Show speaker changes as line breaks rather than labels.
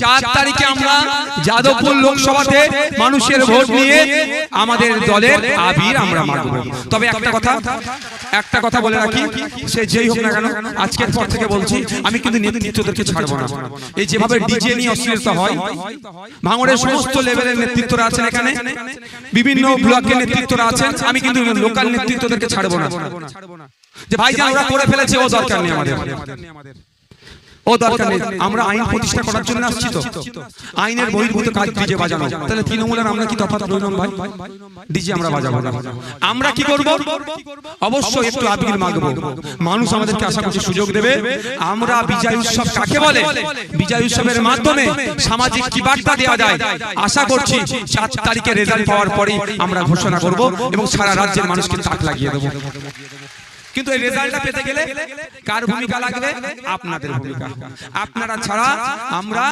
4 তারিখে আমরা যাদবপুর লোকসভাতে মানুষের ভোট নিয়ে আমাদের দলের আবির আমরা মারব। তবে একটা কথা বলে রাখি, সে যেই হোক না কেন আজকের পর থেকে বলছি, আমি কিন্তু নেতৃত্বদেরকে ছাড়বো না। এই যেভাবে ডিজে নিয়ে অশ্লীলতা হয়, ভাঙড়ের সমস্ত লেভেলের নেতৃত্বরা আছেন, এখানে বিভিন্ন ব্লকের নেতৃত্বরা আছেন, আমি কিন্তু লোকাল নেতৃত্বদেরকে ছাড়বো না। যে ভাইজান ওরা করে ফেলেছে, ও দরকার নেই আমাদের, ও দরকার নেই। আমরা আইন প্রতিষ্ঠা করার জন্য আসছি, তো আইনের বহির্ভূত কাজ ডিজে বাজানো। তাহলে তৃণমূলের আমরা কি তফাৎ রইলাম ভাই? ডিজে আমরা বাজাবো, আমরা কি করব? অবশ্যই একটু আবির মাগবো, মানুষ আমাদেরকে আশা করছে সুযোগ দেবে। আমরা বিজয় উৎসব কাকে বলে, বিজয় উৎসবের মাধ্যমে সামাজিক কি বার্তা দেওয়া যায়, আশা করছি 4 তারিখে রেজাল্ট পাওয়ার পরেই আমরা ঘোষণা করব এবং সারা রাজ্যের মানুষকে তাক লাগিয়ে দেবো। কিন্তু এই রেজাল্টটা পেতে গেলে কার ভূমিকা লাগবে? আপনাদের ভূমিকা। আপনারা ছাড়া আমরা